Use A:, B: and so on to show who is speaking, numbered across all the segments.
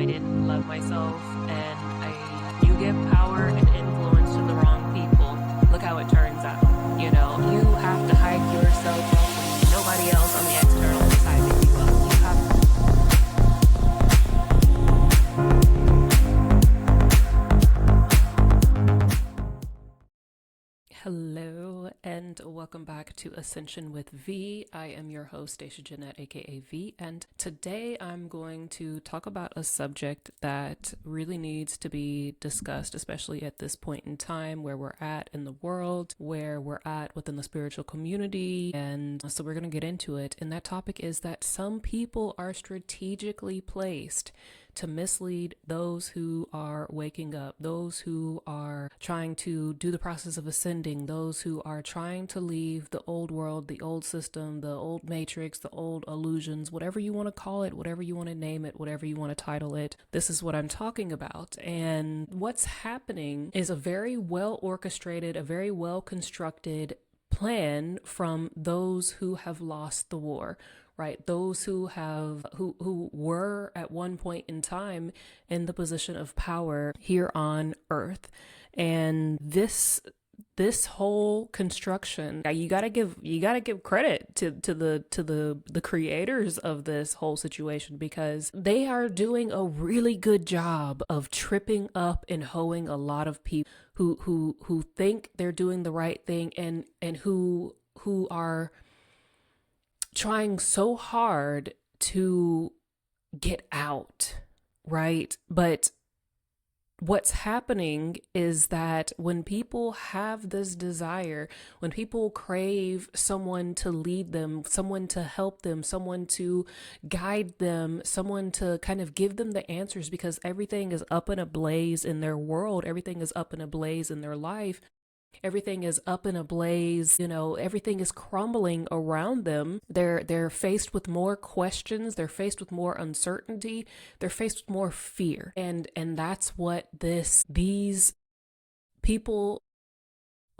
A: I didn't love myself, and you give power and influence to the wrong people. Look how it turns out. You have to hype yourself up when nobody else on the external is hyping you up. You have Hello and welcome back to Ascension with V. I am your host, Stashia Jeanette, aka V, and today I'm going to talk about a subject that really needs to be discussed, especially at this point in time where we're at in the world, where we're at within the spiritual community, and so we're going to get into it. And that topic is that some people are strategically placed to mislead those who are waking up, those who are trying to do the process of ascending, those who are trying to leave the old world, the old system, the old matrix, the old illusions, whatever you want to call it, whatever you want to name it, whatever you want to title it. This is what I'm talking about. And what's happening is a very well orchestrated, a very well constructed plan from those who have lost the war. Right, those who were at one point in time in the position of power here on Earth, and this whole construction, you gotta give credit to the creators of this whole situation, because they are doing a really good job of tripping up and hoeing a lot of people who think they're doing the right thing and who are trying so hard to get out, right? But what's happening is that when people have this desire, when people crave someone to lead them, someone to help them, someone to guide them, someone to kind of give them the answers, because everything is up in a blaze in their world, everything is up in a blaze in their life, everything is up in a blaze, everything is crumbling around them. They're faced with more questions, they're faced with more uncertainty, they're faced with more fear. And that's what these people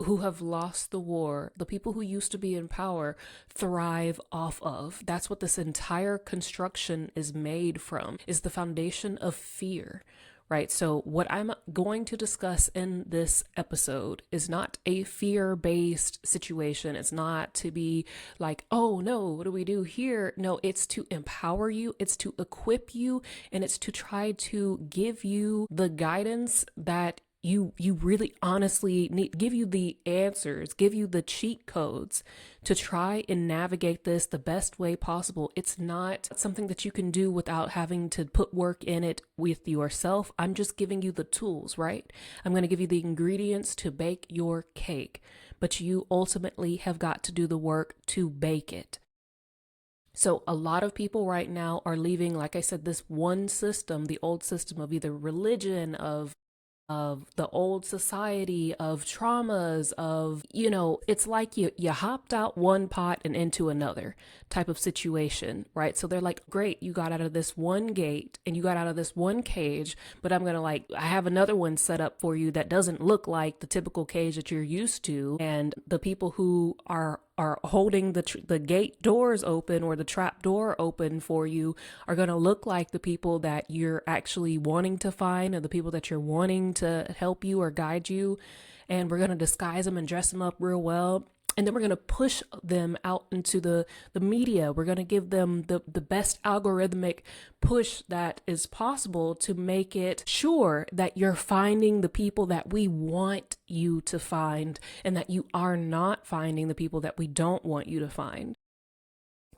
A: who have lost the war, the people who used to be in power, thrive off of. That's what this entire construction is made from, is the foundation of fear. Right. So what I'm going to discuss in this episode is not a fear-based situation. It's not to be like, oh no, what do we do here? No, it's to empower you. It's to equip you. And it's to try to give you the guidance that you really honestly need, give you the answers, give you the cheat codes to try and navigate this the best way possible. It's not something that you can do without having to put work in it with yourself. I'm just giving you the tools, right? I'm going to give you the ingredients to bake your cake, but you ultimately have got to do the work to bake it. So a lot of people right now are leaving, like I said, this one system, the old system of either religion, of the old society, of traumas, of, it's like you hopped out one pot and into another type of situation, right? So they're like, great, you got out of this one gate and you got out of this one cage, but I'm going to I have another one set up for you that doesn't look like the typical cage that you're used to. And the people who are holding the gate doors open or the trap door open for you are going to look like the people that you're actually wanting to find, or the people that you're wanting to help you or guide you. And we're going to disguise them and dress them up real well. And then we're going to push them out into the media. We're going to give them the best algorithmic push that is possible to make it sure that you're finding the people that we want you to find, and that you are not finding the people that we don't want you to find.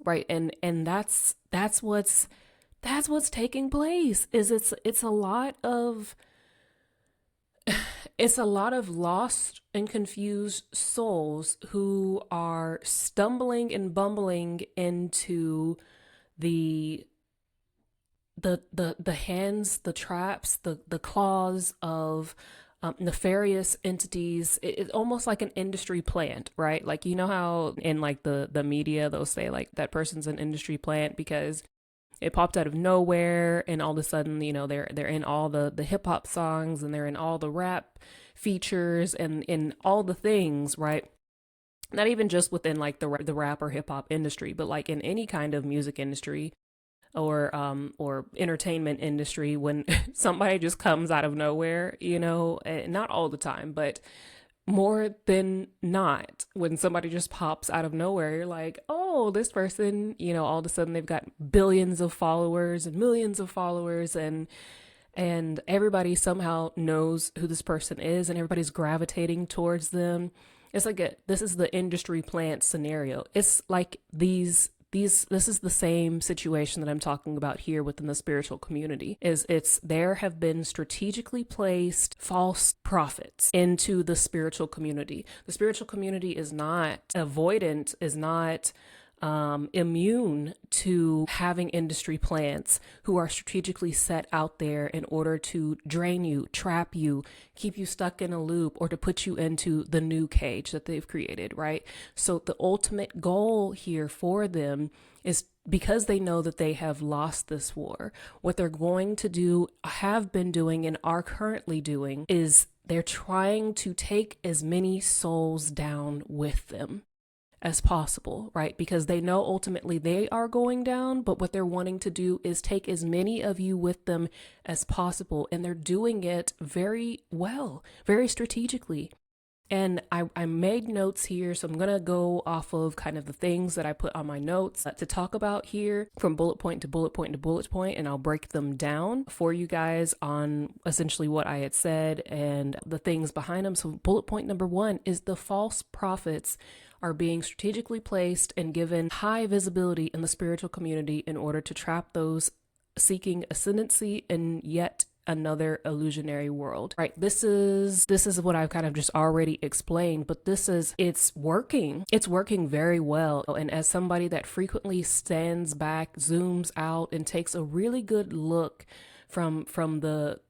A: Right. And that's what's taking place. Is it's a lot of lost and confused souls who are stumbling and bumbling into the hands, the traps, the claws of nefarious entities. It's almost like an industry plant, right? Like, how in the media they'll say that person's an industry plant because it popped out of nowhere, and all of a sudden, they're in all the hip hop songs, and they're in all the rap features, and in all the things, right? Not even just within the rap or hip hop industry, but in any kind of music industry. or entertainment industry when somebody just comes out of nowhere, not all the time, but more than not, when somebody just pops out of nowhere, you're like, oh, this person, all of a sudden they've got billions of followers and millions of followers, and everybody somehow knows who this person is, and everybody's gravitating towards them. It's like this is the industry plant scenario. It's like this is the same situation that I'm talking about here within the spiritual community. There have been strategically placed false prophets into the spiritual community. The spiritual community is not avoidant, is not immune to having industry plants who are strategically set out there in order to drain you, trap you, keep you stuck in a loop, or to put you into the new cage that they've created, right? So the ultimate goal here for them is, because they know that they have lost this war, what they're going to do, have been doing, and are currently doing, is they're trying to take as many souls down with them as possible, right? Because they know ultimately they are going down, but what they're wanting to do is take as many of you with them as possible. And they're doing it very well, very strategically. And I made notes here, so I'm going to go off of kind of the things that I put on my notes to talk about here, from bullet point to bullet point to bullet point, and I'll break them down for you guys on essentially what I had said and the things behind them. So bullet point number 1 is the false prophets are being strategically placed and given high visibility in the spiritual community in order to trap those seeking ascendancy in yet another illusionary world, right? This is what I've kind of just already explained, but it's working very well. And as somebody that frequently stands back, zooms out, and takes a really good look from the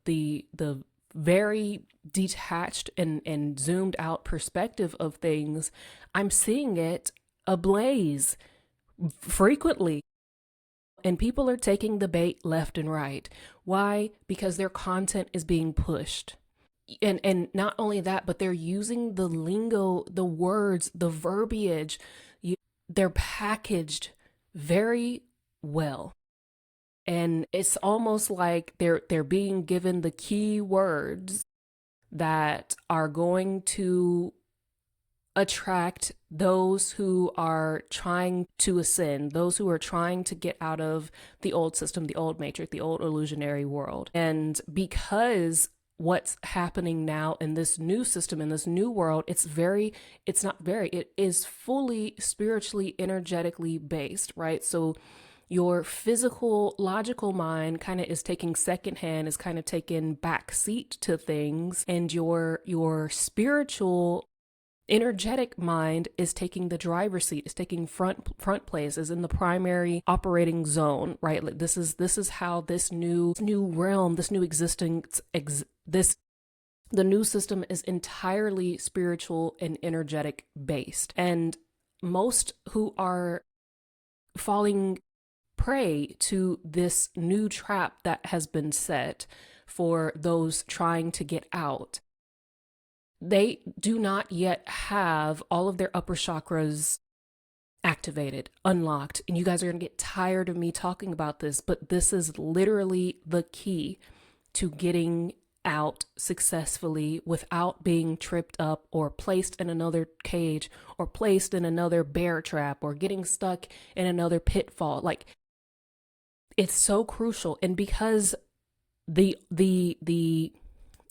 A: very detached and zoomed out perspective of things, I'm seeing it ablaze frequently. And people are taking the bait left and right. Why? Because their content is being pushed. And not only that, but they're using the lingo, the words, the verbiage. They're packaged very well. And it's almost like they're being given the key words that are going to attract those who are trying to ascend, those who are trying to get out of the old system, the old matrix, the old illusionary world. And because what's happening now in this new system, in this new world, it is fully spiritually, energetically based, right? So your physical, logical mind kind of is taking secondhand, is kind of taking back seat to things, and your spiritual, energetic mind is taking the driver's seat, is taking front place, is in the primary operating zone, right? Like this is how this new realm, this new existence, the new system is entirely spiritual and energetic based. And most who are falling prey to this new trap that has been set for those trying to get out, they do not yet have all of their upper chakras activated, unlocked. And you guys are going to get tired of me talking about this, but this is literally the key to getting out successfully without being tripped up or placed in another cage or placed in another bear trap or getting stuck in another pitfall. Like, it's so crucial. And because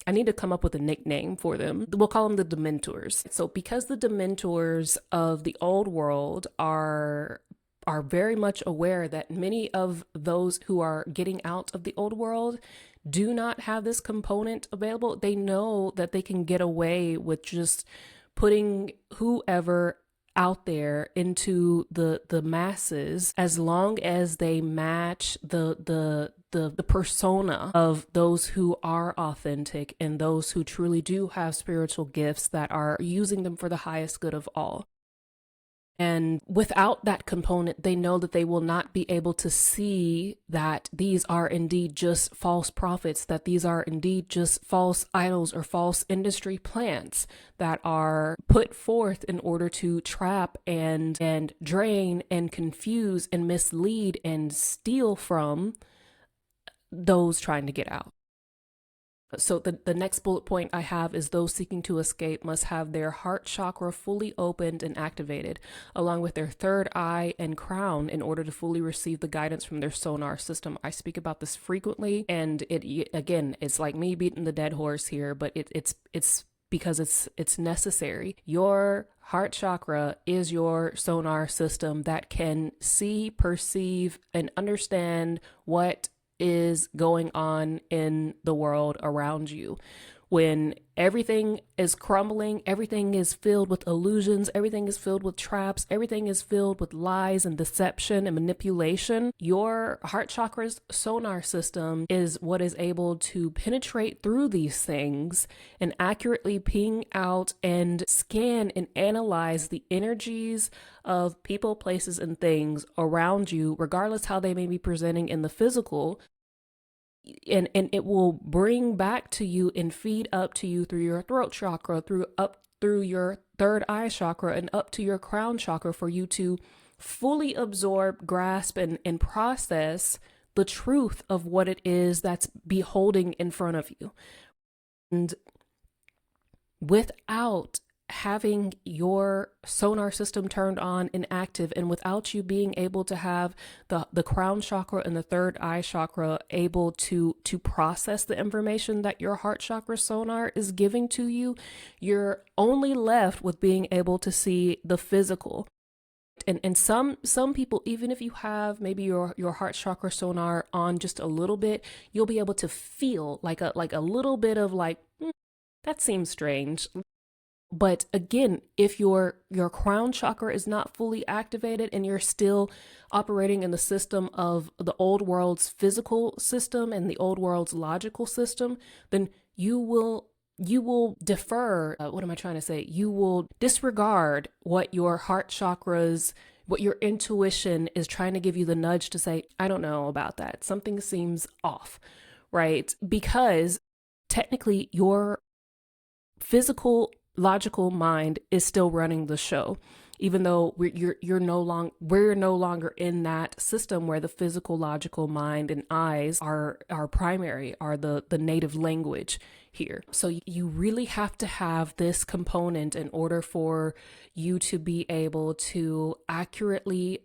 A: I need to come up with a nickname for them. We'll call them the Dementors. So because the Dementors of the old world are very much aware that many of those who are getting out of the old world do not have this component available, they know that they can get away with just putting whoever out there into the masses, as long as they match the persona of those who are authentic and those who truly do have spiritual gifts that are using them for the highest good of all. And without that component, they know that they will not be able to see that these are indeed just false prophets, that these are indeed just false idols or false industry plants that are put forth in order to trap and drain and confuse and mislead and steal from those trying to get out. So the next bullet point I have is those seeking to escape must have their heart chakra fully opened and activated, along with their third eye and crown, in order to fully receive the guidance from their sonar system. I speak about this frequently, and it's like me beating the dead horse here, but it's because it's necessary. Your heart chakra is your sonar system that can see, perceive, and understand what is going on in the world around you. When everything is crumbling, everything is filled with illusions, everything is filled with traps, everything is filled with lies and deception and manipulation, your heart chakra's sonar system is what is able to penetrate through these things and accurately ping out and scan and analyze the energies of people, places, and things around you, regardless how they may be presenting in the physical. And it will bring back to you and feed up to you through your throat chakra, through your third eye chakra, and up to your crown chakra, for you to fully absorb, grasp, and process the truth of what it is that's beholding in front of you. And without having your sonar system turned on and active, and without you being able to have the crown chakra and the third eye chakra able to process the information that your heart chakra sonar is giving to you, you're only left with being able to see the physical. And some people, even if you have maybe your heart chakra sonar on just a little bit, you'll be able to feel like a little bit of like, that seems strange. But again, if your crown chakra is not fully activated and you're still operating in the system of the old world's physical system and the old world's logical system, then you will defer. What am I trying to say? You will disregard what your heart chakras, what your intuition is trying to give you the nudge to say, I don't know about that. Something seems off, right? Because technically your physical logical mind is still running the show, even though we're no longer in that system where the physical logical mind and eyes are primary, are the native language here. So you really have to have this component in order for you to be able to accurately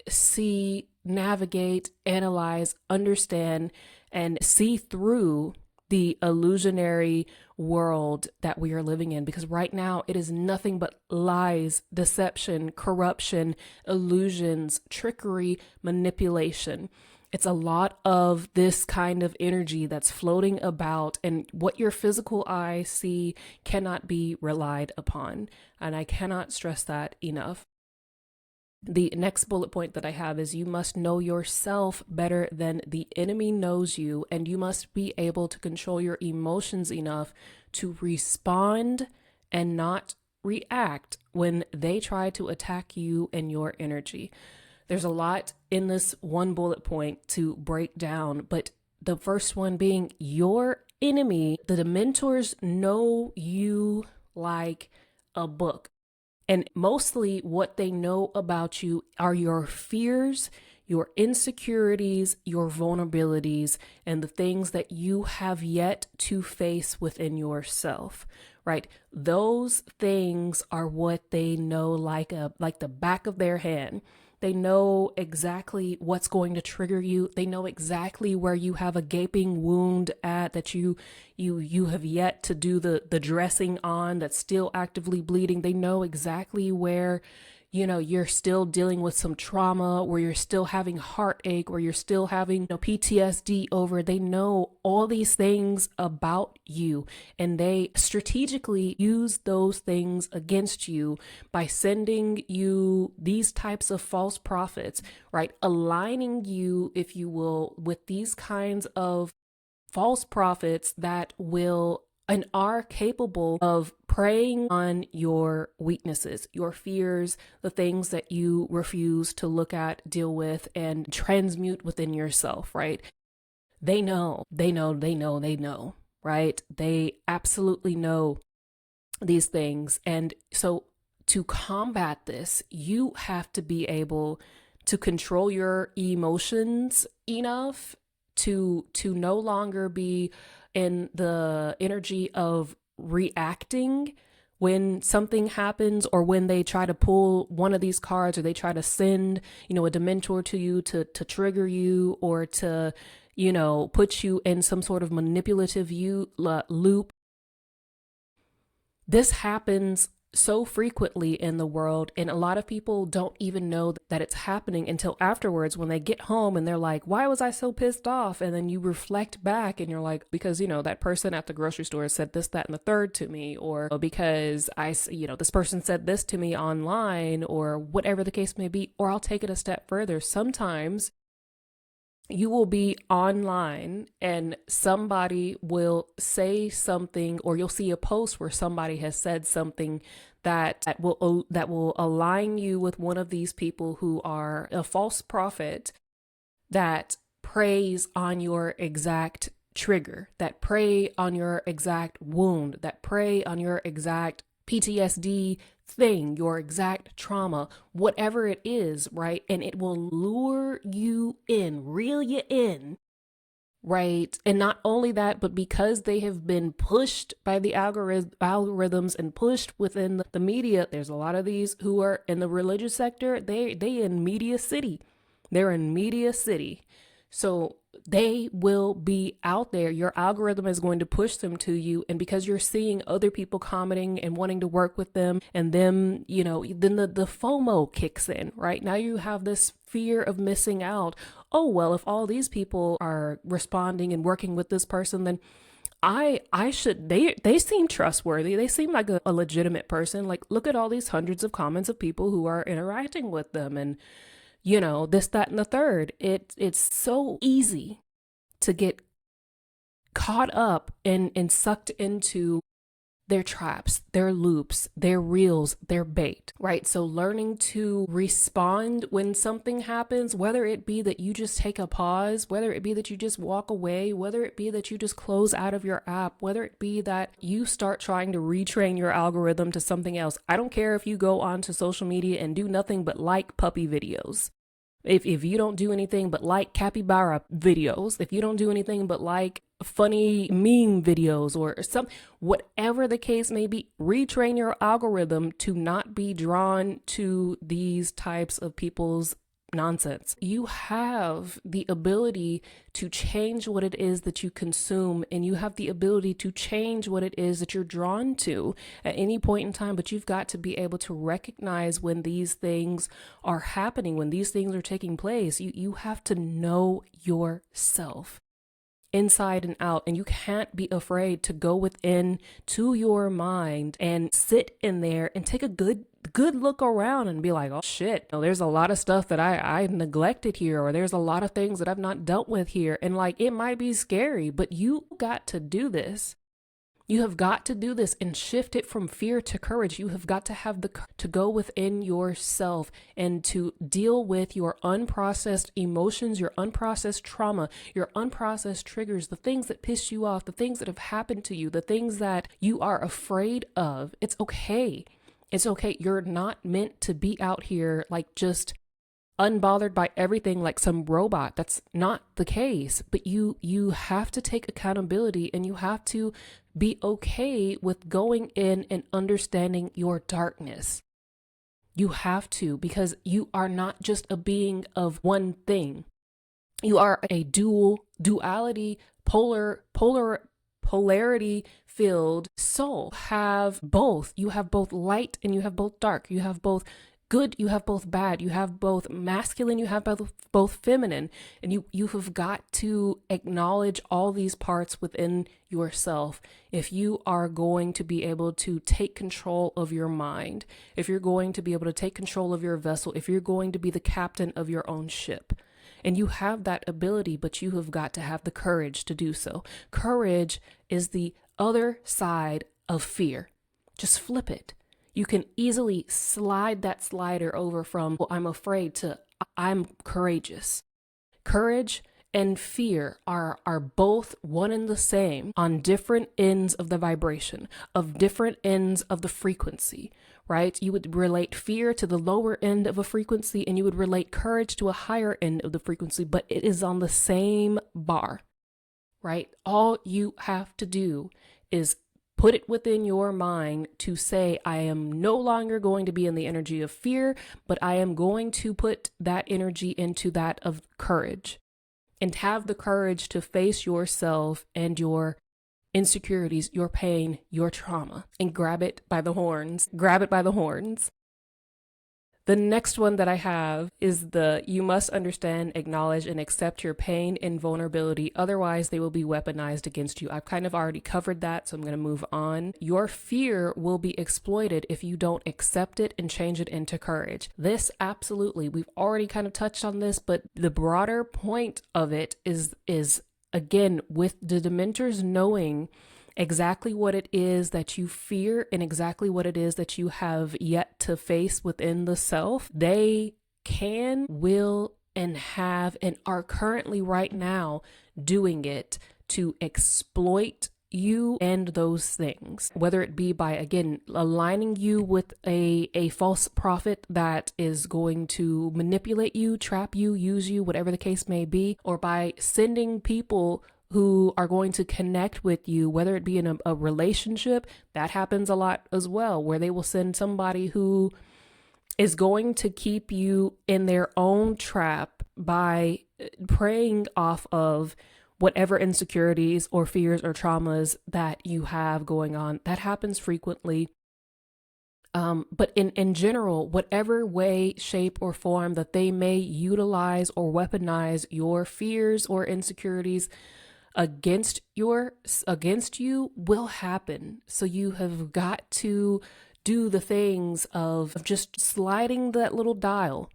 A: see, navigate, analyze, understand, and see through the illusionary world that we are living in, because right now it is nothing but lies, deception, corruption, illusions, trickery, manipulation. It's a lot of this kind of energy that's floating about, and what your physical eye see cannot be relied upon. And I cannot stress that enough. The next bullet point that I have is you must know yourself better than the enemy knows you, and you must be able to control your emotions enough to respond and not react when they try to attack you and your energy. There's a lot in this one bullet point to break down, but the first one being your enemy. The Dementors know you like a book. And mostly what they know about you are your fears, your insecurities, your vulnerabilities, and the things that you have yet to face within yourself, right? Those things are what they know like the back of their hand. They know exactly what's going to trigger you. They know exactly where you have a gaping wound at that you have yet to do the dressing on, that's still actively bleeding. They know exactly where, you're still dealing with some trauma, where you're still having heartache, where you're still having PTSD over. They know all these things about you, and they strategically use those things against you by sending you these types of false prophets, right? Aligning you, if you will, with these kinds of false prophets that will and are capable of preying on your weaknesses, your fears, the things that you refuse to look at, deal with, and transmute within yourself, right? They know, right? They absolutely know these things. And so to combat this, you have to be able to control your emotions enough to no longer be in the energy of reacting when something happens, or when they try to pull one of these cards, or they try to send, a dementor to you to trigger you, or to, put you in some sort of manipulative loop. This happens so frequently in the world, and a lot of people don't even know that it's happening until afterwards, when they get home and they're like, why was I so pissed off? And then you reflect back and you're like, because that person at the grocery store said this, that, and the third to me, or because this person said this to me online, or whatever the case may be. Or I'll take it a step further. Sometimes you will be online and somebody will say something, or you'll see a post where somebody has said something that will align you with one of these people who are a false prophet, that preys on your exact trigger, that prey on your exact wound, that prey on your exact PTSD thing, your exact trauma, whatever it is, right? And it will lure you in, reel you in, right? And not only that, but because they have been pushed by the algorithms and pushed within the media, there's a lot of these who are in the religious sector. They in media city. They're in media city. So they will be out there. Your algorithm is going to push them to you. And because you're seeing other people commenting and wanting to work with them, and them, then the FOMO kicks in, right? Now you have this fear of missing out. Oh, well, if all these people are responding and working with this person, then I should, they seem trustworthy. They seem like a legitimate person. Like, look at all these hundreds of comments of people who are interacting with them, and this, that, and the third. It's so easy to get caught up and sucked into their traps, their loops, their reels, their bait, right? So learning to respond when something happens, whether it be that you just take a pause, whether it be that you just walk away, whether it be that you just close out of your app, whether it be that you start trying to retrain your algorithm to something else. I don't care if you go onto social media and do nothing but like puppy videos. If you don't do anything but like capybara videos, if you don't do anything but like funny meme videos or some, whatever the case may be, retrain your algorithm to not be drawn to these types of people's nonsense. You have the ability to change what it is that you consume, and you have the ability to change what it is that you're drawn to at any point in time. But you've got to be able to recognize when these things are happening, when these things are taking place. You have to know yourself inside and out, and you can't be afraid to go within to your mind and sit in there and take a good look around and be like, oh shit, there's a lot of stuff that I neglected here, or there's a lot of things that I've not dealt with here. And like, it might be scary, but you got to do this. You have got to do this and shift it from fear to courage. You have got to have to go within yourself and to deal with your unprocessed emotions, your unprocessed trauma, your unprocessed triggers, the things that piss you off, the things that have happened to you, the things that you are afraid of. It's okay. It's okay. You're not meant to be out here like just unbothered by everything like some robot. That's not the case. But you have to take accountability, and you have to be okay with going in and understanding your darkness. You have to, because you are not just a being of one thing. You are a duality, polarity filled soul. You have both light and you have both dark. You have both good, you have both bad, you have both masculine, you have both feminine, and you have got to acknowledge all these parts within yourself if you are going to be able to take control of your mind, if you're going to be able to take control of your vessel, if you're going to be the captain of your own ship. And you have that ability, but you have got to have the courage to do so. Courage is the other side of fear. Just flip it. You can easily slide that slider over from, well, I'm afraid to, I'm courageous. Courage and fear are both one and the same on different ends of the vibration, of different ends of the frequency, right? You would relate fear to the lower end of a frequency, and you would relate courage to a higher end of the frequency, but it is on the same bar, right? All you have to do is put it within your mind to say, I am no longer going to be in the energy of fear, but I am going to put that energy into that of courage, and have the courage to face yourself and your insecurities, your pain, your trauma, and grab it by the horns. Grab it by the horns. The next one that I have is you must understand, acknowledge, and accept your pain and vulnerability. Otherwise, they will be weaponized against you. I've kind of already covered that, so I'm going to move on. Your fear will be exploited if you don't accept it and change it into courage. This absolutely, we've already kind of touched on this, but the broader point of it is again, with the Dementors knowing exactly what it is that you fear and exactly what it is that you have yet to face within the self, they can, will, and have, and are currently right now doing it to exploit you and those things, whether it be by, again, aligning you with a false prophet that is going to manipulate you, trap you, use you, whatever the case may be, or by sending people who are going to connect with you, whether it be in a relationship. That happens a lot as well, where they will send somebody who is going to keep you in their own trap by preying off of whatever insecurities or fears or traumas that you have going on. That happens frequently. But in general, whatever way, shape, or form that they may utilize or weaponize your fears or insecurities against you will happen. So you have got to do the things of just sliding that little dial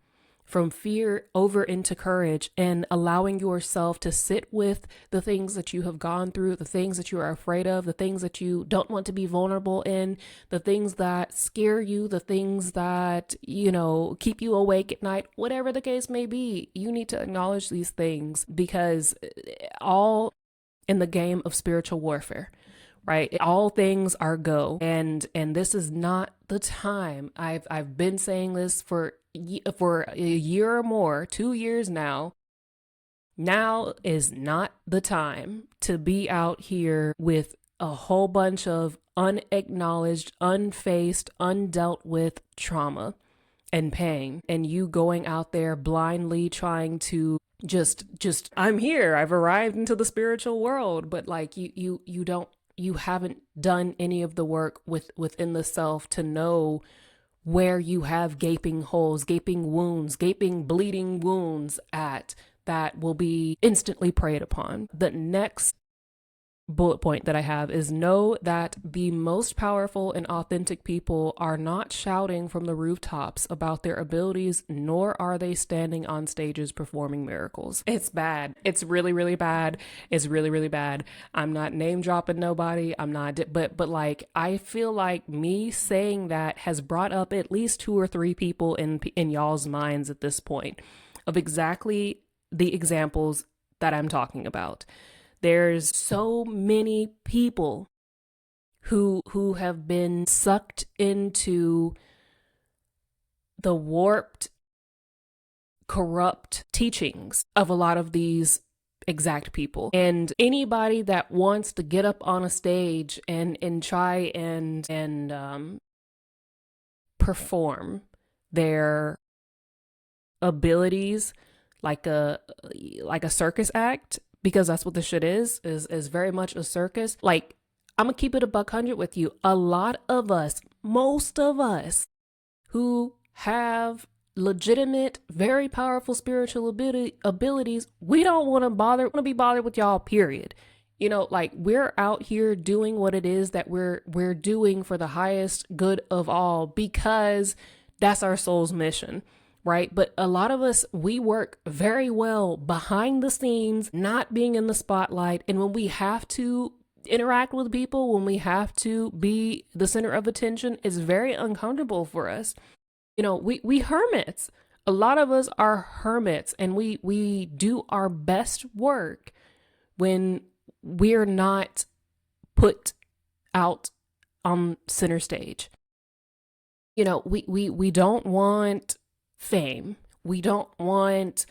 A: from fear over into courage, and allowing yourself to sit with the things that you have gone through, the things that you are afraid of, the things that you don't want to be vulnerable in, the things that scare you, the things that, keep you awake at night, whatever the case may be. You need to acknowledge these things, because all in the game of spiritual warfare, right? All things are go. And this is not the time. I've been saying this for a year or more, 2 years now. Now is not the time to be out here with a whole bunch of unacknowledged, unfaced, undealt with trauma and pain, and you going out there blindly trying to just I'm here, I've arrived into the spiritual world, but like you haven't done any of the work within the self to know where you have gaping holes, gaping wounds, gaping bleeding wounds at that will be instantly preyed upon. The next bullet point that I have is, know that the most powerful and authentic people are not shouting from the rooftops about their abilities, nor are they standing on stages performing miracles. It's bad. It's really, really bad. It's really, really bad. I'm not name dropping nobody. I'm not, but like, I feel like me saying that has brought up at least 2 or 3 people in y'all's minds at this point of exactly the examples that I'm talking about. There's so many people who have been sucked into the warped, corrupt teachings of a lot of these exact people. And anybody that wants to get up on a stage and try and perform their abilities like a circus act, because that's what this shit is very much a circus. Like, I'm gonna keep it $100 with you. A lot of us, most of us who have legitimate, very powerful spiritual abilities, we don't want to be bothered with y'all, period. Like, we're out here doing what it is that we're doing for the highest good of all, because that's our soul's mission. Right? But a lot of us, we work very well behind the scenes, not being in the spotlight. And when we have to interact with people, when we have to be the center of attention, is very uncomfortable for us. We hermits. A lot of us are hermits, and we do our best work when we're not put out on center stage. We don't want fame. We don't want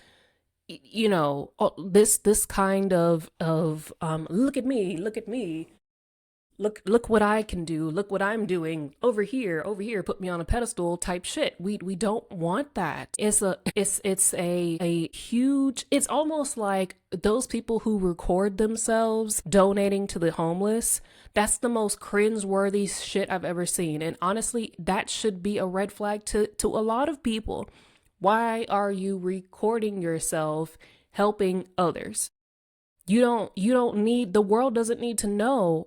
A: this kind of look at me, look what I can do, look what I'm doing over here, put me on a pedestal type shit. We don't want that. It's a huge, it's almost like those people who record themselves donating to the homeless. That's the most cringeworthy shit I've ever seen. And honestly, that should be a red flag to a lot of people. Why are you recording yourself helping others? You don't need, the world doesn't need to know.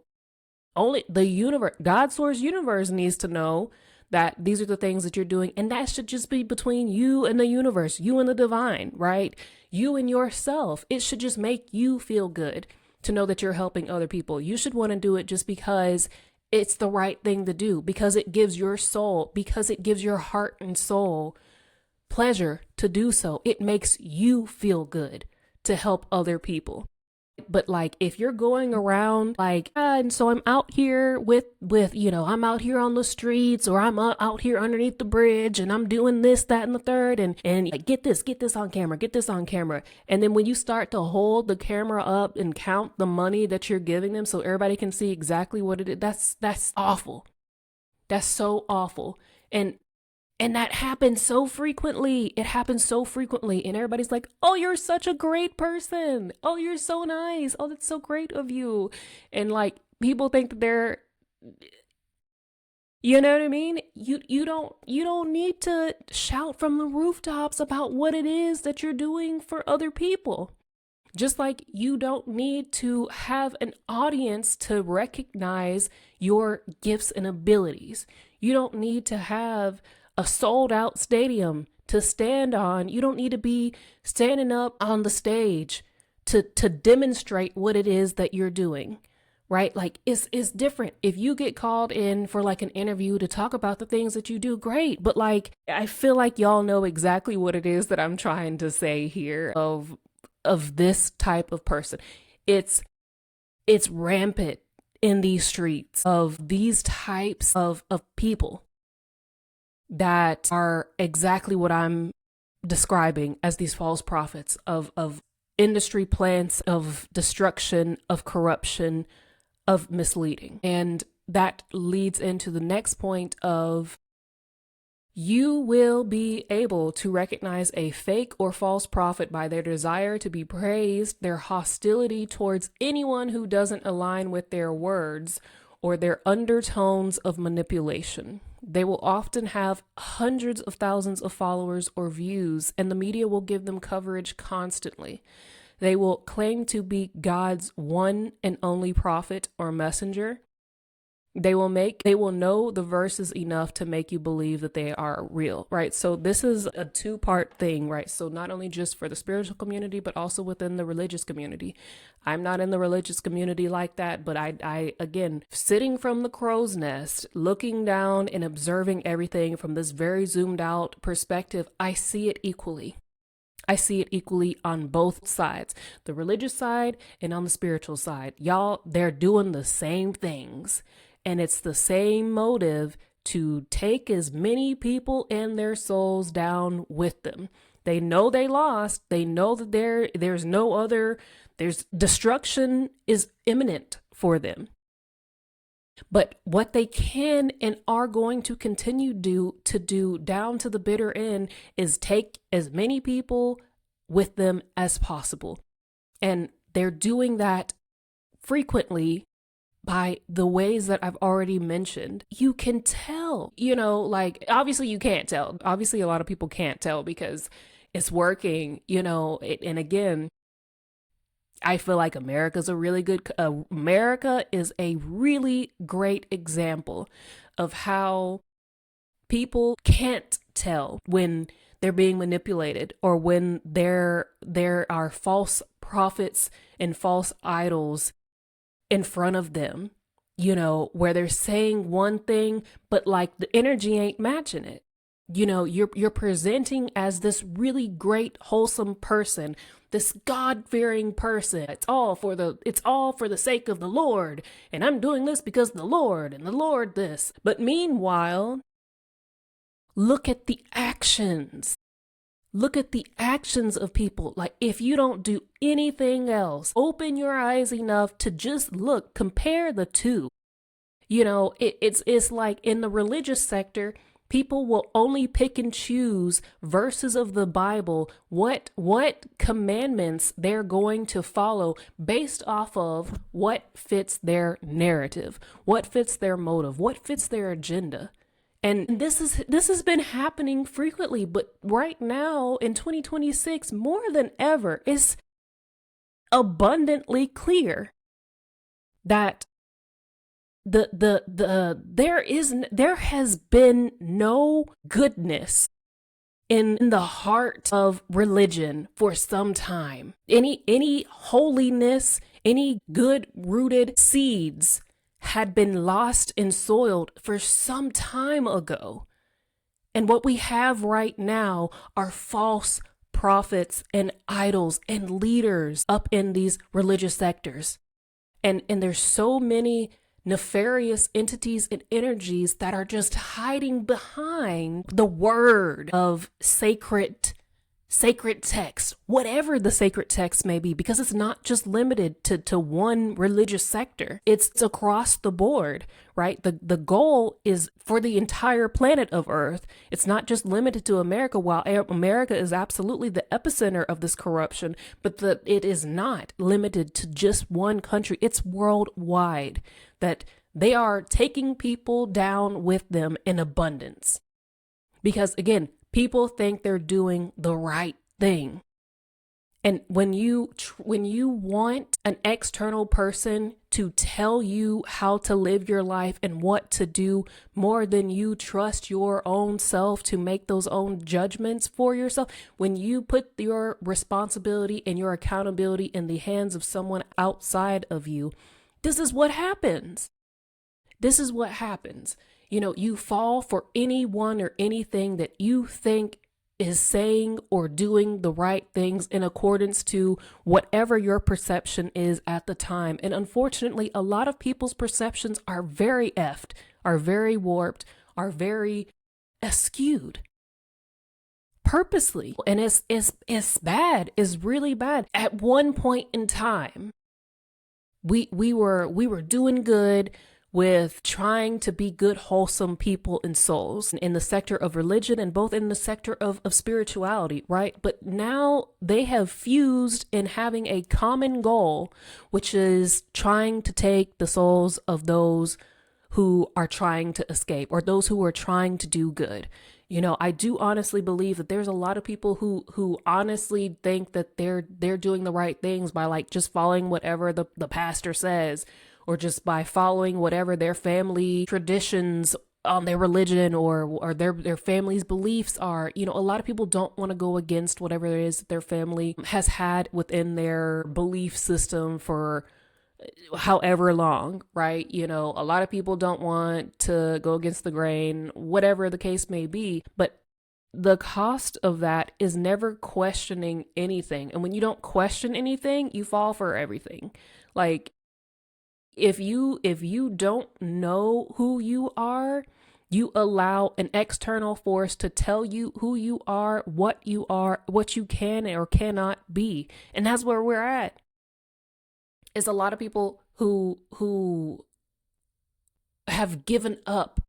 A: Only the universe, God's source universe, needs to know that these are the things that you're doing. And that should just be between you and the universe, you and the divine, right? You and yourself. It should just make you feel good to know that you're helping other people. You should want to do it just because it's the right thing to do, because it gives your soul, because it gives your heart and soul pleasure to do so. It makes you feel good to help other people. But like, if you're going around like, and so I'm out here with, I'm out here on the streets, or I'm out here underneath the bridge, and I'm doing this, that, and the third, and like, get this on camera. And then when you start to hold the camera up and count the money that you're giving them so everybody can see exactly what it is, that's awful. That's so awful. And that happens so frequently. It happens so frequently. And everybody's like, oh, you're such a great person. Oh, you're so nice. Oh, that's so great of you. And like, people think that they're, you know what I mean? You don't need to shout from the rooftops about what it is that you're doing for other people. Just like you don't need to have an audience to recognize your gifts and abilities. You don't need to have a sold out stadium to stand on. You don't need to be standing up on the stage to demonstrate what it is that you're doing, right? Like, it's different. If you get called in for like an interview to talk about the things that you do, great. But like, I feel like y'all know exactly what it is that I'm trying to say here of this type of person. It's rampant in these streets of these types of people that are exactly what I'm describing as these false prophets of industry plants, of destruction, of corruption, of misleading. And that leads into the next point of, you will be able to recognize a fake or false prophet by their desire to be praised, their hostility towards anyone who doesn't align with their words, or their undertones of manipulation. They will often have hundreds of thousands of followers or views, and the media will give them coverage constantly. They will claim to be God's one and only prophet or messenger. They will know the verses enough to make you believe that they are real, right? So this is a two-part thing, right? So not only just for the spiritual community, but also within the religious community. I'm not in the religious community like that, but I again, sitting from the crow's nest, looking down and observing everything from this very zoomed out perspective, I see it equally. I see it equally on both sides, the religious side and on the spiritual side. Y'all, they're doing the same things. And it's the same motive to take as many people and their souls down with them. They know they lost. They know that there's destruction is imminent for them. But what they can and are going to continue to do down to the bitter end is take as many people with them as possible. And they're doing that frequently by the ways that I've already mentioned. You can tell, like, obviously you can't tell. Obviously a lot of people can't tell because it's working, and again, I feel like America is a really great example of how people can't tell when they're being manipulated, or when there are false prophets and false idols in front of them, where they're saying one thing, but like the energy ain't matching it. You're presenting as this really great, wholesome person, this God-fearing person. It's all for the sake of the Lord, and I'm doing this because the Lord and the Lord this. But meanwhile, look at the actions. Look at the actions of people. Like, if you don't do anything else, open your eyes enough to just look, compare the two. It's like in the religious sector, people will only pick and choose verses of the Bible, what commandments they're going to follow based off of what fits their narrative, what fits their motive, what fits their agenda. And this has been happening frequently, but right now in 2026, more than ever, it's abundantly clear that there has been no goodness in the heart of religion for some time. Any holiness, any good rooted seeds had been lost and soiled for some time ago. And what we have right now are false prophets and idols and leaders up in these religious sectors. And there's so many nefarious entities and energies that are just hiding behind the word of sacred text, whatever the sacred text may be, because it's not just limited to one religious sector. It's across the board, right? The goal is for the entire planet of Earth. It's not just limited to America, while America is absolutely the epicenter of this corruption, but it is not limited to just one country. It's worldwide, that they are taking people down with them in abundance. Because again, people think they're doing the right thing. And when you want an external person to tell you how to live your life and what to do more than you trust your own self to make those own judgments for yourself, when you put your responsibility and your accountability in the hands of someone outside of you, this is what happens. This is what happens. You fall for anyone or anything that you think is saying or doing the right things in accordance to whatever your perception is at the time. And unfortunately, a lot of people's perceptions are very effed, are very warped, are very skewed purposely. And it's bad, it's really bad. At one point in time, we were doing good with trying to be good, wholesome people and souls in the sector of religion and both in the sector of spirituality, right? But now they have fused in having a common goal, which is trying to take the souls of those who are trying to escape or those who are trying to do good. I do honestly believe that there's a lot of people who honestly think that they're doing the right things by like just following whatever the pastor says, or just by following whatever their family traditions on their religion or their family's beliefs are. A lot of people don't want to go against whatever it is that their family has had within their belief system for however long, right? A lot of people don't want to go against the grain, whatever the case may be. But the cost of that is never questioning anything. And when you don't question anything, you fall for everything. Like, if you don't know who you are, you allow an external force to tell you who you are, what you can or cannot be. And that's where we're at. Is a lot of people who have given up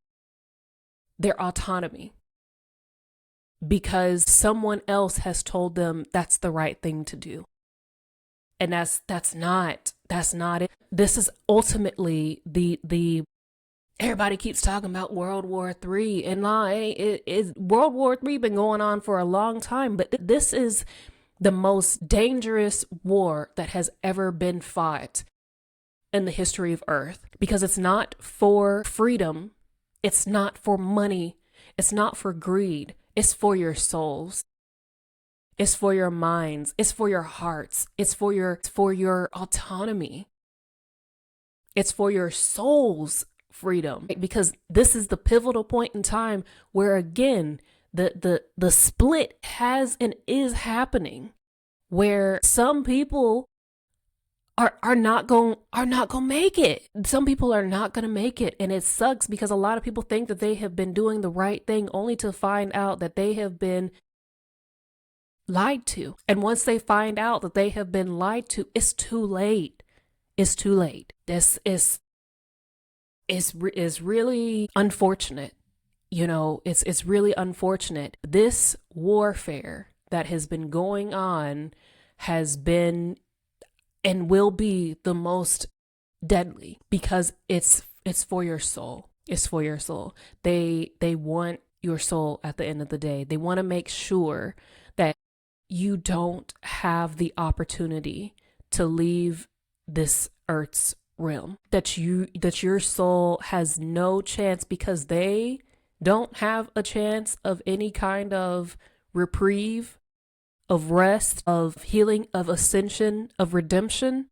A: their autonomy because someone else has told them that's the right thing to do. And that's not it. This is ultimately the everybody keeps talking about World War III, and World War III been going on for a long time, but this is the most dangerous war that has ever been fought in the history of Earth, because it's not for freedom, it's not for money, it's not for greed, it's for your souls. It's for your minds. It's for your hearts. It's for your autonomy. It's for your soul's freedom, right? Because this is the pivotal point in time where, again, the split has and is happening, where some people are not going to make it. Some people are not going to make it, and it sucks because a lot of people think that they have been doing the right thing only to find out that they have been lied to. And once they find out that they have been lied to, it's too late. It's too late. This is really unfortunate. You know, it's really unfortunate. This warfare that has been going on has been and will be the most deadly because it's for your soul. It's for your soul. They want your soul at the end of the day. They want to make sure that you don't have the opportunity to leave this earth's realm, that your soul has no chance, because they don't have a chance of any kind of reprieve, of rest, of healing, of ascension, of redemption.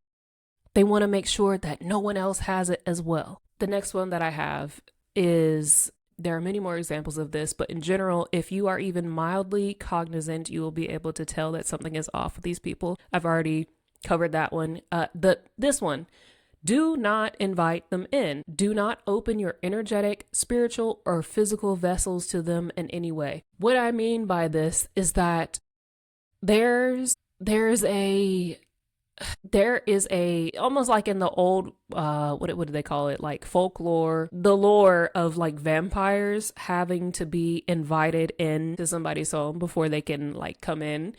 A: They want to make sure that no one else has it as well. The next one that I have is, there are many more examples of this, but in general, if you are even mildly cognizant, you will be able to tell that something is off with these people. I've already covered that one. This one, do not invite them in. Do not open your energetic, spiritual, or physical vessels to them in any way. What I mean by this is that there is a almost like in the old what do they call it, like folklore, the lore of like vampires having to be invited into somebody's home before they can like come in,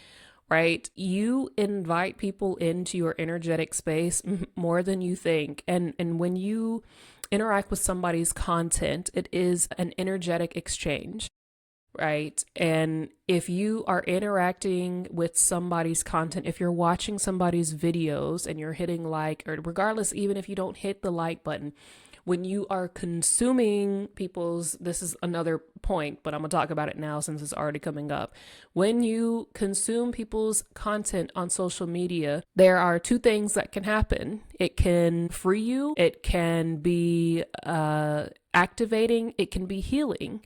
A: right? You invite people into your energetic space more than you think, and when you interact with somebody's content, it is an energetic exchange, right? And if you are interacting with somebody's content, if you're watching somebody's videos and you're hitting like, or regardless, even if you don't hit the like button, when you are consuming people's, this is another point, but I'm gonna talk about it now since it's already coming up. When you consume people's content on social media, there are two things that can happen. It can free you, it can be activating, it can be healing.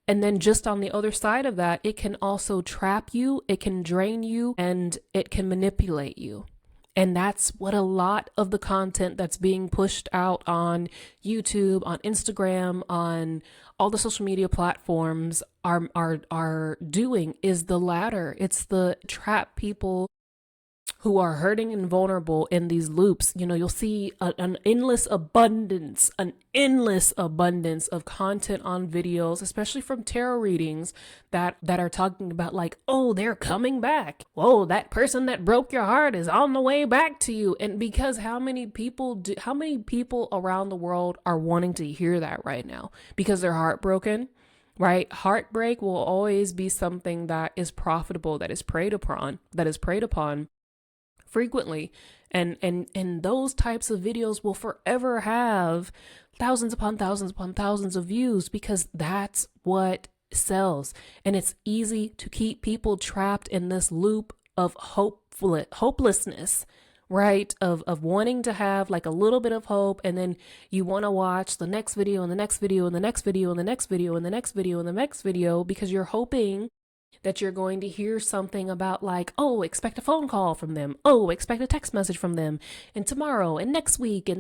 A: And then just on the other side of that, it can also trap you, it can drain you, and it can manipulate you. And that's what a lot of the content that's being pushed out on YouTube, on Instagram, on all the social media platforms are doing, is the latter. It's the trap people who are hurting and vulnerable in these loops. You know, you'll see an endless abundance of content on videos, especially from tarot readings that are talking about like, oh, they're coming back. Whoa, that person that broke your heart is on the way back to you. And because how many people around the world are wanting to hear that right now because they're heartbroken? Right? Heartbreak will always be something that is profitable, that is preyed upon frequently, and those types of videos will forever have thousands upon thousands of views because that's what sells. And it's easy to keep people trapped in this loop of hopelessness, right? Of wanting to have like a little bit of hope, and then you want to watch the next video and the next video and the next video and the next video and the next video and the next video because you're hoping that you're going to hear something about like, oh, expect a phone call from them. Oh, expect a text message from them. And tomorrow and next week they're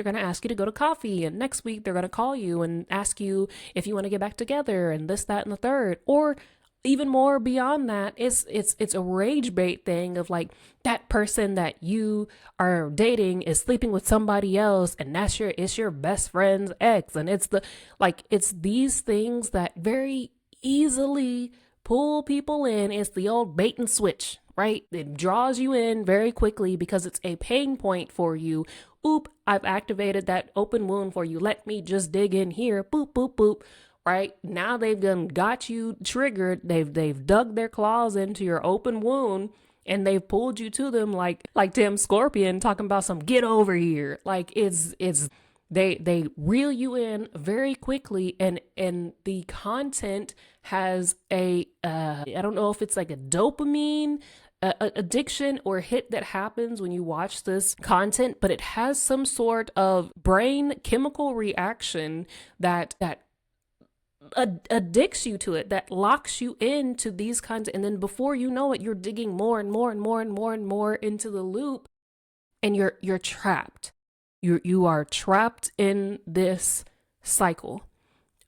A: going to ask you to go to coffee. And next week they're going to call you and ask you if you want to get back together and this, that, and the third. Or even more beyond that, it's a rage bait thing of like that person that you are dating is sleeping with somebody else and it's your best friend's ex. And it's these things that very easily pull people in. It's the old bait and switch, right? It draws you in very quickly because it's a pain point for you. Oop, I've activated that open wound for you. Let me just dig in here. Boop, boop, boop. Right? Now they've got you triggered. They've dug their claws into your open wound and they've pulled you to them like Tim Scorpion talking about some get over here. Like they reel you in very quickly, and the content has a I don't know if it's like a dopamine addiction or hit that happens when you watch this content, but it has some sort of brain chemical reaction that addicts you to it, that locks you into these kinds of, and then before you know it, you're digging more and more and more and more and more into the loop, and you're trapped. You are trapped in this cycle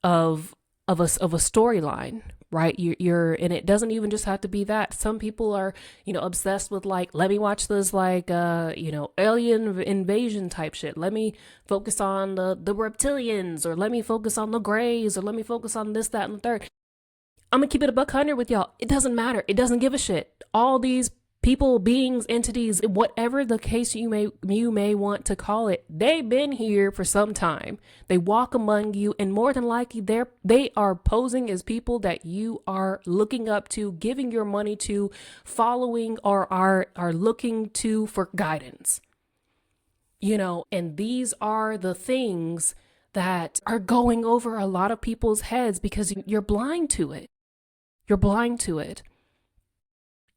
A: of a storyline, right? You're and it doesn't even just have to be that. Some people are, obsessed with like, let me watch this like alien invasion type shit. Let me focus on the reptilians, or let me focus on the grays, or let me focus on this, that, and the third. I'm gonna keep it $100 with y'all. It doesn't matter. It doesn't give a shit. All these people, beings, entities, whatever the case you may want to call it, they've been here for some time. They walk among you, and more than likely they are posing as people that you are looking up to, giving your money to, following, or are looking to for guidance. And these are the things that are going over a lot of people's heads because you're blind to it. You're blind to it.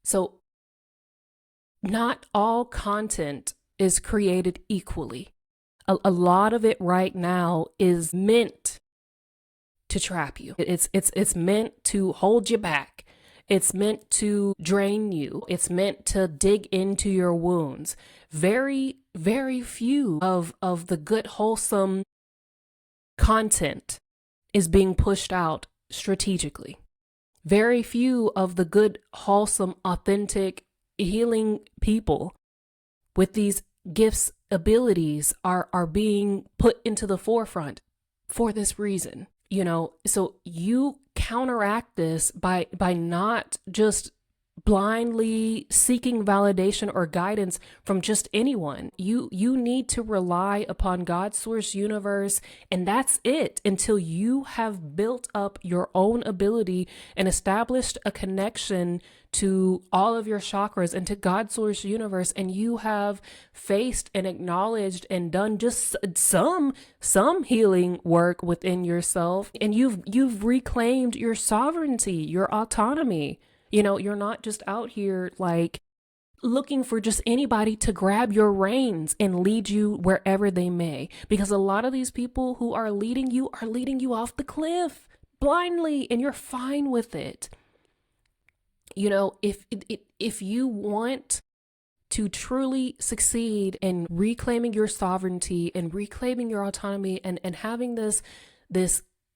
A: So not all content is created equally. A lot of it right now is meant to trap you. It's meant to hold you back. It's meant to drain you. It's meant to dig into your wounds. Very, very few of the good, wholesome content is being pushed out strategically. Very few of the good, wholesome, authentic, healing people with these gifts, abilities are being put into the forefront for this reason. So you counteract this by not just blindly seeking validation or guidance from just anyone. You need to rely upon God's source universe, and that's it, until you have built up your own ability and established a connection to all of your chakras and to God's source universe, and you have faced and acknowledged and done just some healing work within yourself, and you've reclaimed your sovereignty, your autonomy. You're not just out here like looking for just anybody to grab your reins and lead you wherever they may, because a lot of these people who are leading you off the cliff blindly, and you're fine with it. If you want to truly succeed in reclaiming your sovereignty and reclaiming your autonomy and having this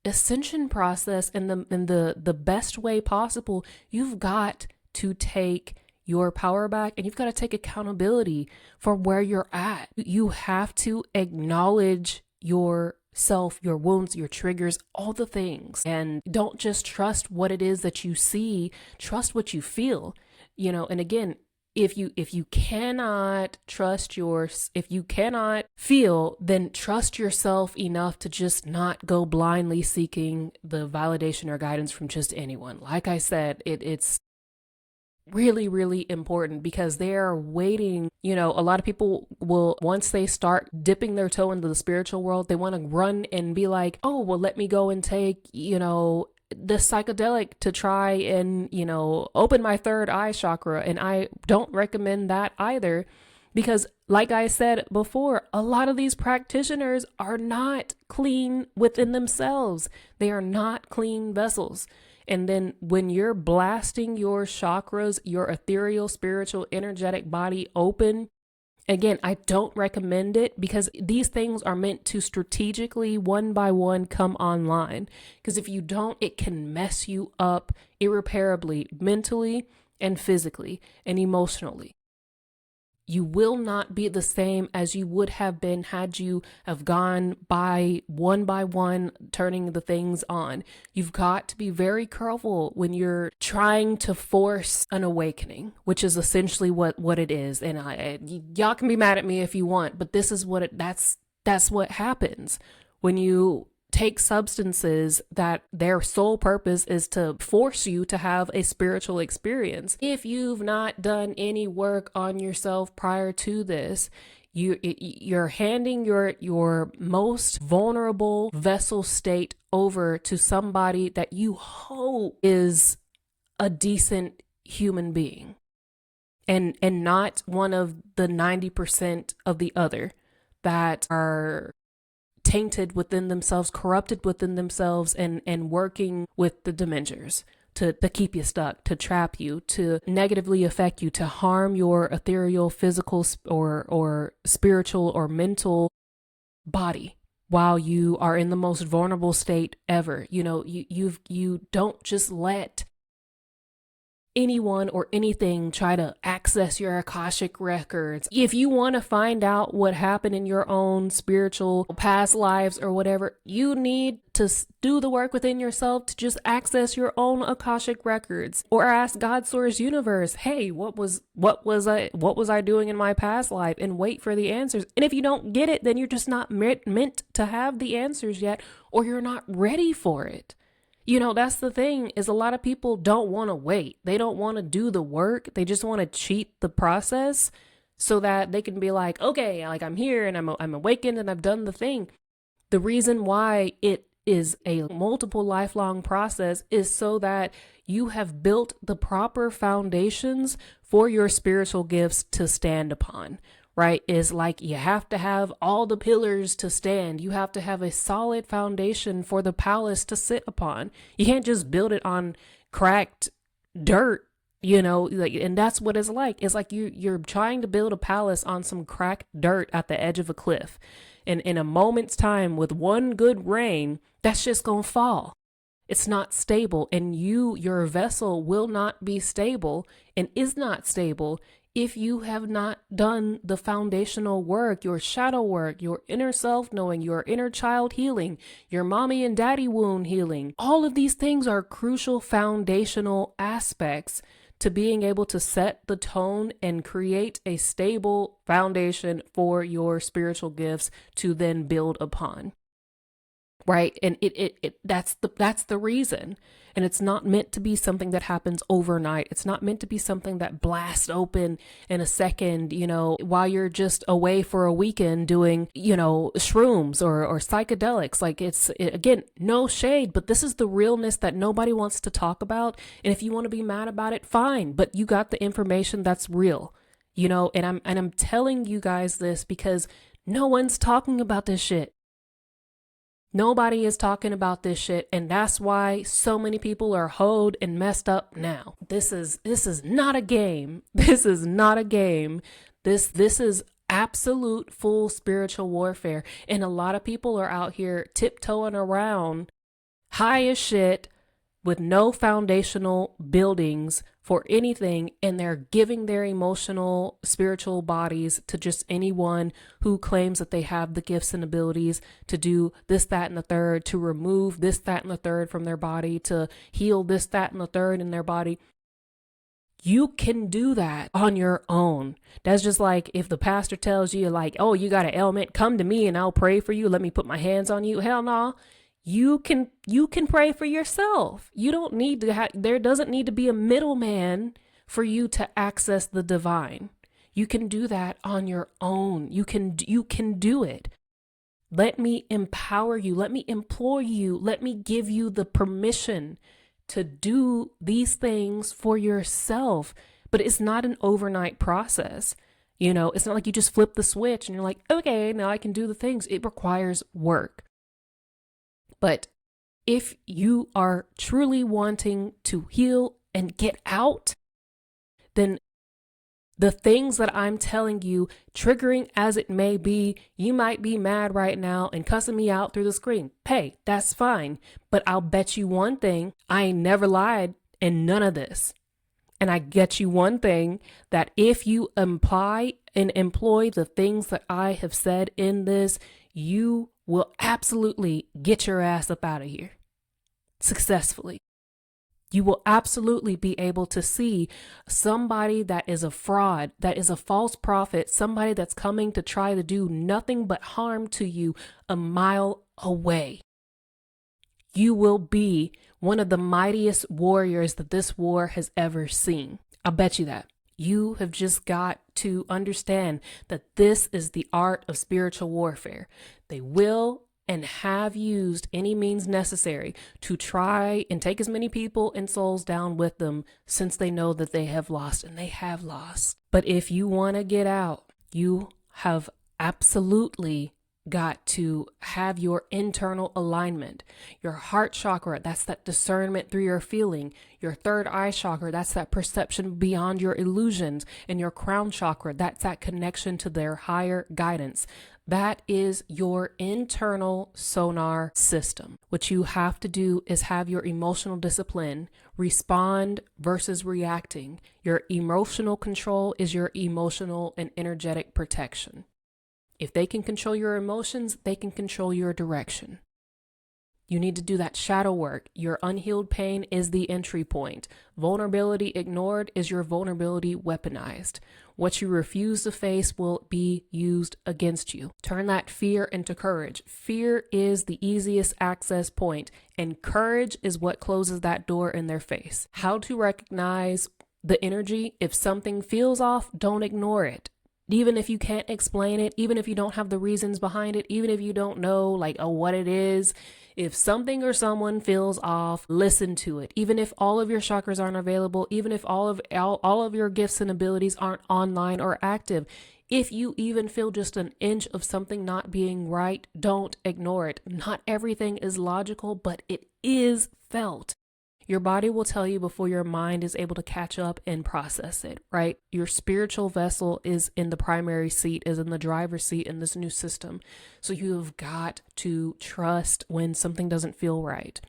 A: ascension process in the best way possible, you've got to take your power back, and you've got to take accountability for where you're at. You have to acknowledge yourself, your wounds, your triggers, all the things, and don't just trust what it is that you see, trust what you feel. And again, if you cannot feel, then trust yourself enough to just not go blindly seeking the validation or guidance from just anyone. Like I said, it's really, really important, because they're waiting. A lot of people will, once they start dipping their toe into the spiritual world, they want to run and be like, oh, well, let me go and take, the psychedelic to try and, open my third eye chakra. And I don't recommend that either, because like I said before, a lot of these practitioners are not clean within themselves. They are not clean vessels. And then when you're blasting your chakras, your ethereal, spiritual, energetic body open, again, I don't recommend it, because these things are meant to strategically, one by one, come online. Because if you don't, it can mess you up irreparably, mentally and physically and emotionally. You will not be the same as you would have been had you have gone by one, turning the things on. You've got to be very careful when you're trying to force an awakening, which is essentially what it is. And y'all can be mad at me if you want, but this is that's what happens when you take substances that their sole purpose is to force you to have a spiritual experience. If you've not done any work on yourself prior to this, you're handing your most vulnerable vessel state over to somebody that you hope is a decent human being. and not one of the 90% of the other that are tainted within themselves, corrupted within themselves, and working with the Demengers to keep you stuck, to trap you, to negatively affect you, to harm your ethereal, physical, or spiritual or mental body while you are in the most vulnerable state ever. You don't just let anyone or anything try to access your Akashic records. If you want to find out what happened in your own spiritual past lives or whatever, you need to do the work within yourself to just access your own Akashic records, or ask God Source Universe, hey, what was I doing in my past life, and wait for the answers. And if you don't get it, then you're just not meant to have the answers yet, or you're not ready for it. That's the thing, is a lot of people don't want to wait. They don't want to do the work. They just want to cheat the process so that they can be like, okay, like I'm here and I'm awakened and I've done the thing. The reason why it is a multiple lifelong process is so that you have built the proper foundations for your spiritual gifts to stand upon. Right? Is like, you have to have all the pillars to stand. You have to have a solid foundation for the palace to sit upon. You can't just build it on cracked dirt, and that's what it's like. It's like you're trying to build a palace on some cracked dirt at the edge of a cliff. And in a moment's time, with one good rain, that's just gonna fall. It's not stable, and your vessel will not be stable and is not stable if you have not done the foundational work, your shadow work, your inner self knowing, your inner child healing, your mommy and daddy wound healing. All of these things are crucial foundational aspects to being able to set the tone and create a stable foundation for your spiritual gifts to then build upon. Right? And that's the reason. And it's not meant to be something that happens overnight. It's not meant to be something that blasts open in a second, while you're just away for a weekend doing, shrooms or psychedelics. Like again, no shade, but this is the realness that nobody wants to talk about. And if you want to be mad about it, fine, but you got the information that's real, and I'm telling you guys this because no one's talking about this shit. Nobody is talking about this shit, and that's why so many people are hoed and messed up now. This is not a game. This is not a game. This is absolute full spiritual warfare, and a lot of people are out here tiptoeing around high as shit with no foundational buildings for anything, and they're giving their emotional, spiritual bodies to just anyone who claims that they have the gifts and abilities to do this, that, and the third, to remove this, that, and the third from their body, to heal this, that, and the third in their body. You can do that on your own. That's just like if the pastor tells you, like, oh, you got an ailment, come to me and I'll pray for you. Let me put my hands on you. Hell no. You can pray for yourself. You don't need to there doesn't need to be a middleman for you to access the divine. You can do that on your own. You can do it. Let me empower you. Let me implore you. Let me give you the permission to do these things for yourself. But it's not an overnight process. It's not like you just flip the switch and you're like, okay, now I can do the things. It requires work. But if you are truly wanting to heal and get out, then the things that I'm telling you, triggering as it may be, you might be mad right now and cussing me out through the screen. Hey, that's fine. But I'll bet you one thing, I ain't never lied in none of this. And I get you one thing, that if you imply and employ the things that I have said in this, you will absolutely get your ass up out of here successfully. You will absolutely be able to see somebody that is a fraud, that is a false prophet, somebody that's coming to try to do nothing but harm to you a mile away. You will be one of the mightiest warriors that this war has ever seen. I'll bet you that. You have just got to understand that this is the art of spiritual warfare. They will and have used any means necessary to try and take as many people and souls down with them, since they know that they have lost, and they have lost. But if you want to get out, you have absolutely got to have your internal alignment. Your heart chakra, that's that discernment through your feeling. Your third eye chakra, that's that perception beyond your illusions. And your crown chakra, that's that connection to their higher guidance. That is your internal sonar system. What you have to do is have your emotional discipline, respond versus reacting. Your emotional control is your emotional and energetic protection. If they can control your emotions, they can control your direction. You need to do that shadow work. Your unhealed pain is the entry point. Vulnerability ignored is your vulnerability weaponized. What you refuse to face will be used against you. Turn that fear into courage. Fear is the easiest access point, and courage is what closes that door in their face. How to recognize the energy. If something feels off, don't ignore it. Even if you can't explain it, even if you don't have the reasons behind it, even if you don't know what it is, if something or someone feels off, listen to it. Even if all of your chakras aren't available, even if all of your gifts and abilities aren't online or active, if you even feel just an inch of something not being right, don't ignore it. Not everything is logical, but it is felt. Your body will tell you before your mind is able to catch up and process it, right? Your spiritual vessel is in the primary seat, is in the driver's seat in this new system. So you have got to trust when something doesn't feel right.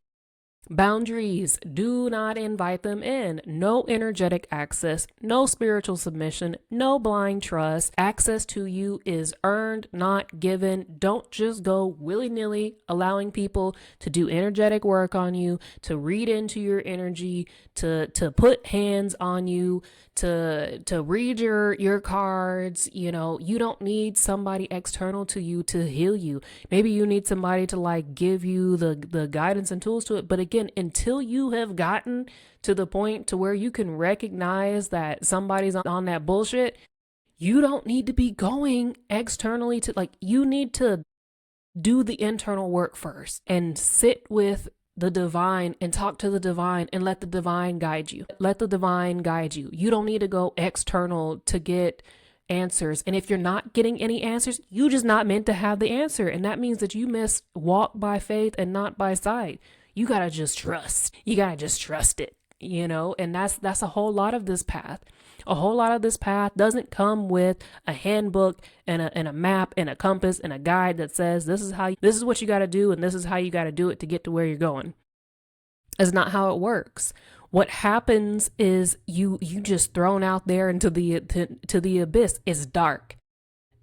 A: Boundaries, do not invite them in. No energetic access, no spiritual submission, no blind trust. Access to you is earned, not given. Don't just go willy-nilly allowing people to do energetic work on you, to read into your energy, to put hands on you, to read your cards. You don't need somebody external to you to heal you. Maybe you need somebody to give you the guidance and tools to it. But again, until you have gotten to the point to where you can recognize that somebody's on that bullshit, you don't need to be going externally to you need to do the internal work first and sit with the divine and talk to the divine and let the divine guide you. Let the divine guide you. You don't need to go external to get answers. And if you're not getting any answers, you just not meant to have the answer. And that means that you must walk by faith and not by sight. You got to just trust. You got to just trust it, and that's a whole lot of this path. A whole lot of this path doesn't come with a handbook and a map and a compass and a guide that says this is what you got to do and this is how you got to do it to get to where you're going. It's not how it works. What happens is you just thrown out there into the abyss. It's dark.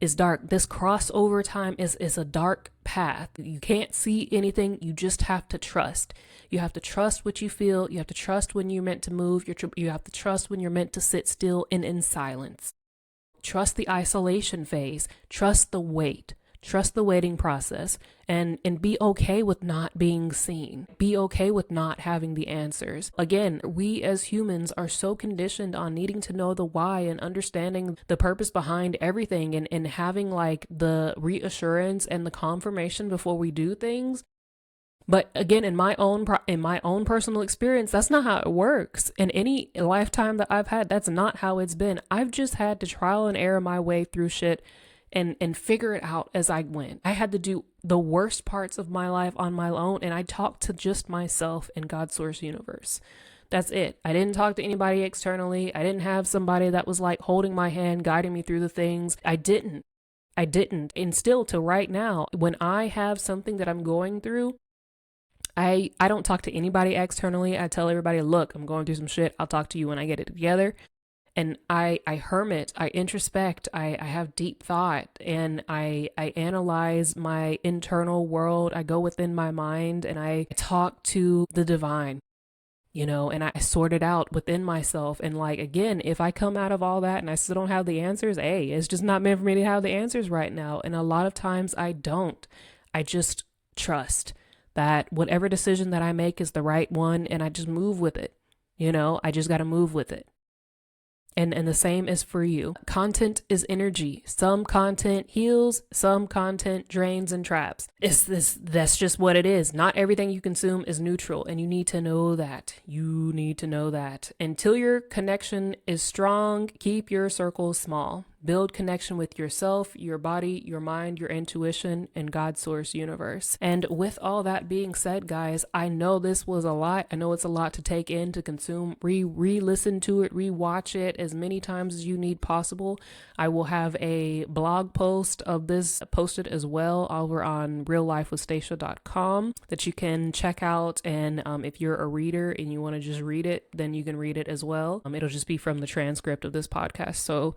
A: It's dark. This crossover time is a dark path. You can't see anything. You just have to trust. You have to trust what you feel. You have to trust when you're meant to move. You have to trust when you're meant to sit still and in silence. Trust the isolation phase. Trust the wait. Trust the waiting process, and be okay with not being seen. Be okay with not having the answers. Again, we as humans are so conditioned on needing to know the why and understanding the purpose behind everything and having the reassurance and the confirmation before we do things. But again, in my own personal experience, that's not how it works. In any lifetime that I've had, that's not how it's been. I've just had to trial and error my way through shit and figure it out as I went. I had to do the worst parts of my life on my own, and I talked to just myself and God's source universe. That's it. I didn't talk to anybody externally. I didn't have somebody that was holding my hand, guiding me through the things. I didn't. And still to right now, when I have something that I'm going through, I don't talk to anybody externally. I tell everybody, look, I'm going through some shit. I'll talk to you when I get it together. And I hermit, I introspect, I have deep thought, and I analyze my internal world. I go within my mind and I talk to the divine, and I sort it out within myself. And again, if I come out of all that and I still don't have the answers, it's just not meant for me to have the answers right now. And a lot of times I don't. I just trust that whatever decision that I make is the right one, and I just move with it. I just got to move with it. And the same is for you. Content is energy. Some content heals, some content drains and traps. That's just what it is. Not everything you consume is neutral, and you need to know that. You need to know that. Until your connection is strong, keep your circles small. Build connection with yourself, your body, your mind, your intuition, and God's source universe. And with all that being said, guys, I know this was a lot. I know it's a lot to take in, to consume. Re-listen to it, re-watch it as many times as you need possible. I will have a blog post of this posted as well over on reallifewithstacia.com that you can check out. And if you're a reader and you want to just read it, then you can read it as well. It'll just be from the transcript of this podcast. So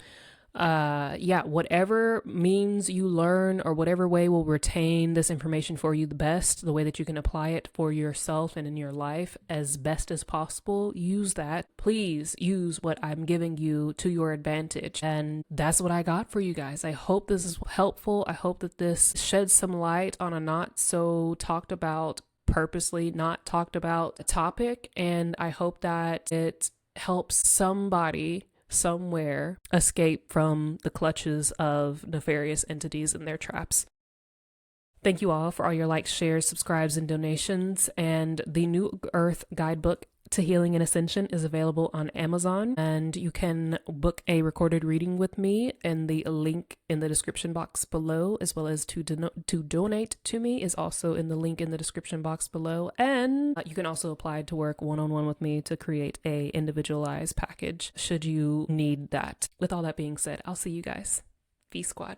A: whatever means you learn or whatever way will retain this information for you the best, the way that you can apply it for yourself and in your life as best as possible, use that. Please use what I'm giving you to your advantage. And that's what I got for you guys. I hope this is helpful. I hope that this sheds some light on a not so talked about, purposely not talked about topic. And I hope that it helps somebody somewhere escape from the clutches of nefarious entities and their traps. Thank you all for all your likes, shares, subscribes, and donations. And the New Earth Guidebook to Healing and Ascension is available on Amazon, and you can book a recorded reading with me, and the link in the description box below, as well as to donate to me is also in the link in the description box below. And you can also apply to work one-on-one with me to create a individualized package should you need that. With all that being said, I'll see you guys. V Squad.